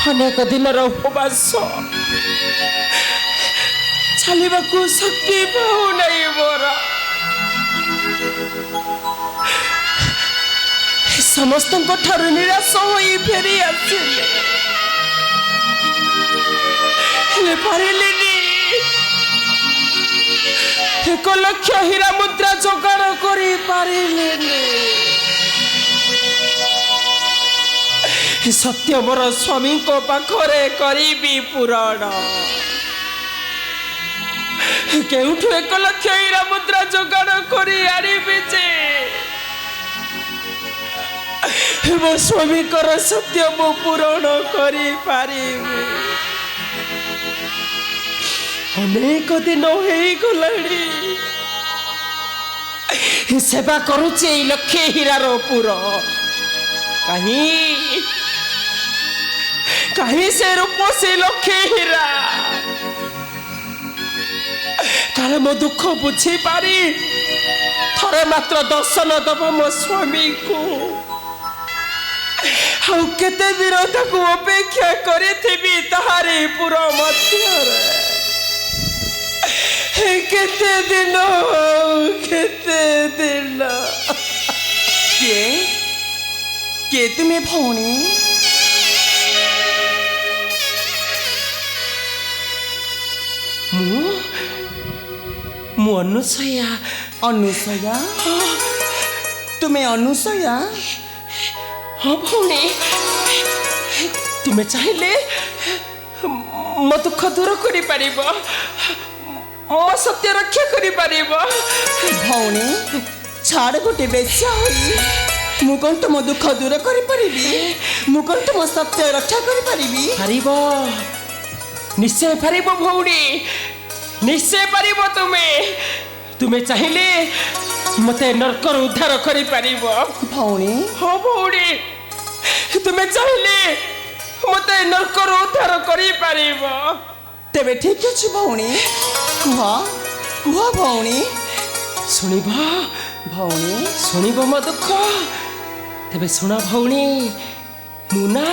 ଅନେକ ଦିନର ଉପବାସ ଚାଲିବାକୁ ଶକ୍ତି ପାଉନାହିଁ ମୋର। ସମସ୍ତଙ୍କ ଠାରୁ ନିରାଶ ହୋଇ ଫେରି ଆସିଲେ, ହେଲେ ପାରିଲିନି। 1 ଲକ୍ଷ ହୀରା ମୁଦ୍ରା ଯୋଗାଡ଼ କରିପାରିଲିନି। ସତ୍ୟ ମୋର ସ୍ୱାମୀଙ୍କ ପାଖରେ କରିବି ପୂରଣ। କେଉଁଠୁ 1 ଲକ୍ଷ ହୀରା ମୁଦ୍ରା ଯୋଗାଡ଼ କରି ଆଣିବି ଯେ ମୋ ସ୍ୱାମୀଙ୍କର ସତ୍ୟ ମୁଁ ପୂରଣ କରିପାରିବି। ଅନେକ ଦିନ ହେଇଗଲାଣି ସେବା କରୁଛି ଏଇ ଲକ୍ଷେ ହୀରାର ପୁର। କାହିଁ ସେ ରୂପ ସେ ଲକ୍ଷେ ହୀରା? କାଳେ ମୋ ଦୁଃଖ ବୁଝିପାରି ଥରେ ମାତ୍ର ଦର୍ଶନ ଦବ ମୋ ସ୍ୱାମୀକୁ। ଆଉ କେତେ ଦିନ ତାକୁ ଅପେକ୍ଷା କରିଥିବି ତାହାରି ପୁର ମଧ୍ୟରେ। କେତେ ଦିନ କିଏ ତୁମେ ଭଉଣୀ? ମୁଁ ଅନୁସୟା। ଅନୁସୟା? ତୁମେ ଅନୁସୟା? ହଁ ଭଉଣୀ, ତୁମେ ଚାହିଁଲେ ମୋ ଦୁଃଖ ଦୂର କରିପାରିବ, ମୋ ସତ୍ୟ ରକ୍ଷା କରିପାରିବ। ଭଉଣୀ ଛାଡ଼, ଗୋଟେ ବେଶ୍ୟା ହୋଇ ମୁଁ କ'ଣ ତୁମ ଦୁଃଖ ଦୂର କରିପାରିବି? ମୁଁ କ'ଣ ତୁମ ସତ୍ୟ ରକ୍ଷା କରିପାରିବି? ପାରିବ, ନିଶ୍ଚୟ ପାରିବ ଭଉଣୀ, ନିଶ୍ଚୟ ପାରିବ। ତୁମେ ଚାହିଁଲେ ମତେ ନର୍କରୁ ଉଦ୍ଧାର କରିପାରିବ। ଭଉଣୀ? ହଁ ଭଉଣୀ, ତୁମେ ଚାହିଁଲେ ମତେ ନର୍କରୁ ଉଦ୍ଧାର କରିପାରିବ। ତେବେ ଠିକ ଅଛି ଭଉଣୀ, କୁହ ଭଉଣୀ। ଶୁଣିବ ଭଉଣୀ? ଶୁଣିବ ମୋ ଦୁଃଖ? ତେବେ ଶୁଣ ଭଉଣୀ, ମୁଁ ନା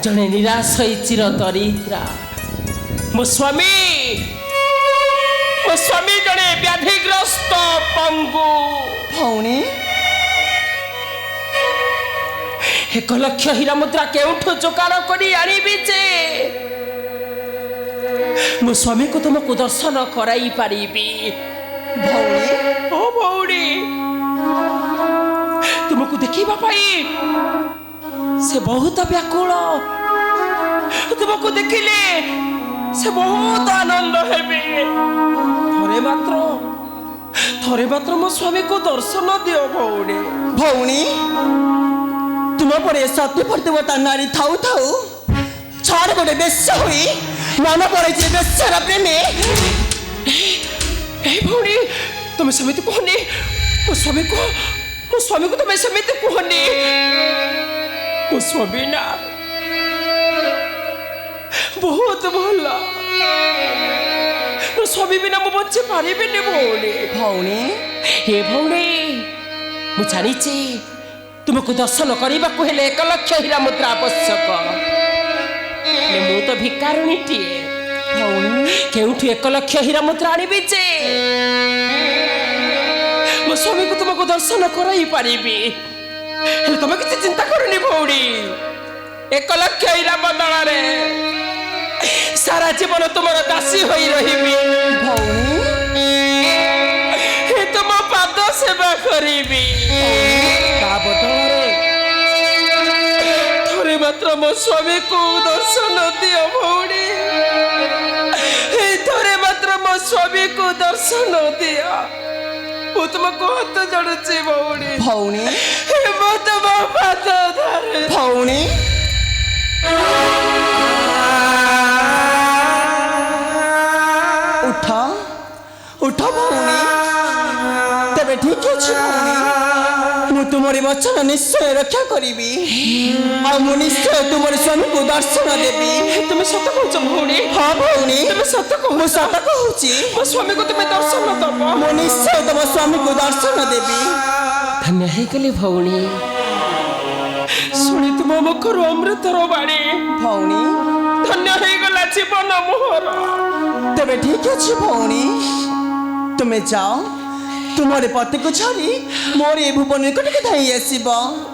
ଜଣେ ନିରାଶ ଚିର ଦରିଦ୍ରା। ମୋ ସ୍ୱାମୀ ଜଣେ ବ୍ୟାଧିଗ୍ରସ୍ତ ପଙ୍ଗୁ। ଭଉଣୀ? 1 ଲକ୍ଷ ହୀରା ମୁଦ୍ରା କେଉଁଠୁ ଯୋଗାଡ଼ କରି ଆଣିବି ଯେ ମୋ ସ୍ୱାମୀକୁ ତୁମକୁ ଦର୍ଶନ କରାଇ ପାରିବି? ଭଉଣୀ? ଓ ଭଉଣୀ, ତୁମକୁ ଦେଖିବା ପାଇଁ ସେ ବହୁତ ବ୍ୟାକୁଳ। ତୁମକୁ ଦେଖିଲେ ସେ ବହୁତ ଆନନ୍ଦ ହେବେ। ଥରେ ମାତ୍ର ମୋ ସ୍ୱାମୀକୁ ଦର୍ଶନ ଦିଅ ଭଉଣୀ। ଭଉଣୀ, ତୁମ ପରେ ସତ୍ୟ ପ୍ରତିବର୍ତ୍ତା ନାରୀ ଥାଉ ଥାଉ ଛାଡ଼, ଗୋଟେ ବେଶ୍ୟା ହୋଇ ମନ ପଡ଼ିଛି ବେଶ୍ୟାର ପ୍ରେମେ। ଭଉଣୀ, ତୁମେ ସେମିତି କୁହନି। ମୋ ସ୍ୱାମୀକୁ ତୁମେ ସେମିତି କୁହନି। ମୋ ସ୍ୱାମୀ ନା ବହୁତ ଭଲ। ମୋ ସ୍ୱାମୀ ବିନା ମୁଁ ବଞ୍ଚି ପାରିବିନି ଭଉଣୀ। ଭଉଣୀ? ହେ ଭଉଣୀ, ମୁଁ ଜାଣିଛି ତୁମକୁ ଦର୍ଶନ କରିବାକୁ ହେଲେ 1 ଲକ୍ଷ ହୀରା ମୁଦ୍ରା ଆବଶ୍ୟକ। ହେଲେ ମୁଁ ତ ଭିକାରୁଣୀଟିଏ। ଭଉଣୀ? କେଉଁଠୁ 1 ଲକ୍ଷ ହୀରା ମୁଦ୍ରା ଆଣିବି ଯେ ମୋ ସ୍ୱାମୀକୁ ତୁମକୁ ଦର୍ଶନ କରାଇ ପାରିବି? ହେଲେ ତମେ କିଛି ଚିନ୍ତା କରନି ଭଉଣୀ, 1 ଲକ୍ଷ ହୀରା ବଦଳରେ ସାରା ଜୀବନ ତୁମର ଦାସୀ ହୋଇ ରହିବି। ଭଉଣୀ? ତୁମ ପାଦ ସେବା କରିବି। ତା ବଦଳରେ ଥରେ ମାତ୍ର ମୋ ସ୍ୱାମୀକୁ ଦର୍ଶନ ଦିଅ ଭଉଣୀ। ଥରେ ମାତ୍ର ମୋ ସ୍ୱାମୀକୁ ଦର୍ଶନ ଦିଅ। ମୁଁ ତୁମକୁ ହାତ ଯୋଡୁଛି ଭଉଣୀ। ଭଉଣୀ? ମୁଁ ତୁମ ପାଦ ଧରେ। ଭଉଣୀ? ଉଠ ଭଉଣୀ। ତେବେ ଠିକ ଅଛି ଭଉଣୀ, ମୁଁ ତୁମରି ବଚନ ନିଶ୍ଚୟ ରକ୍ଷା କରିବି। ଆଉ ମୁଁ ନିଶ୍ଚୟ ତୁମର ସ୍ୱାମୀକୁ ଦର୍ଶନ ଦେବି। ତୁମେ ସତ କହୁଛ ଭଉଣୀ? ହଁ ଭଉଣୀ, ତୁମେ ସତ କହୁଛ? ମୁଁ ସତ କହୁଛି। ମୋ ସ୍ୱାମୀକୁ ତୁମେ ଦର୍ଶନ ଦବ? ମୁଁ ନିଶ୍ଚୟ ତୁମ ସ୍ୱାମୀକୁ ଦର୍ଶନ ଦେବି। ଧନ୍ୟ ହେଇଗଲି ଭଉଣୀ। ଶୁଣି ତୁମ ମୁଖରୁ ଅମୃତର ବାଣୀ ଭଉଣୀ ଧନ୍ୟ ହେଇଗଲା ଜୀବନ ମୋହର। ତେବେ ଠିକ ଅଛି ଭଉଣୀ, ତୁମେ ଯାଅ ତୁମର ପତିକୁ ଛାଡ଼ି ମୋର ଏ ଭୁବନ ନିକଟକୁ ଧାଇଁ ଆସିବ।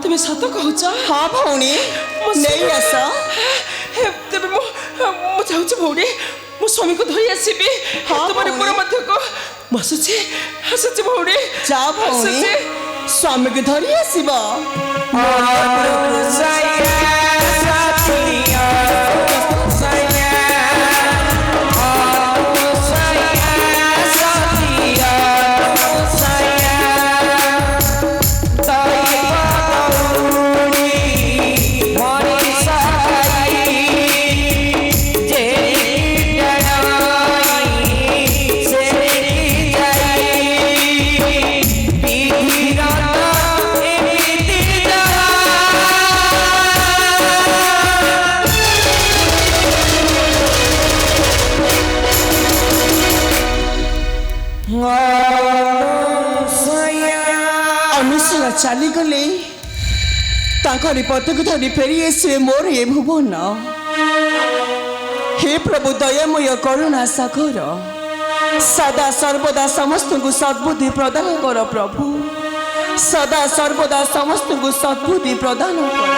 ତୁମେ ସତ କହୁଛ? ହଁ ଭଉଣୀ, ନେଇ ଆସ। ତେବେ ମୁଁ ଯାଉଛି ଭଉଣୀ, ମୋ ସ୍ୱାମୀକୁ ଧରି ଆସିବି। ହଁ, ତୁମର ଭଉଣୀ। ପୁର ମଧ୍ୟକୁ ମୁଁ ଆସୁଛି ଭଉଣୀ। ଯାଅ ଭଉଣୀ, ଆସୁଛି। ସ୍ୱାମୀକୁ ଧରି ଆସିବ। ଅନୁସୟା ଚାଲିଗଲେ ତାଙ୍କରି ପତିକୁ ଧରି ଫେରି ଆସିବେ ମୋର ଏ ଭୁବନ। ହେ ପ୍ରଭୁ ଦୟାମୟ କରୁଣା ସାଗର, ସଦା ସର୍ବଦା ସମସ୍ତଙ୍କୁ ସଦ୍ବୁଦ୍ଧି ପ୍ରଦାନ କର ପ୍ରଭୁ, ସଦା ସର୍ବଦା ସମସ୍ତଙ୍କୁ ସଦ୍ବୁଦ୍ଧି ପ୍ରଦାନ କର।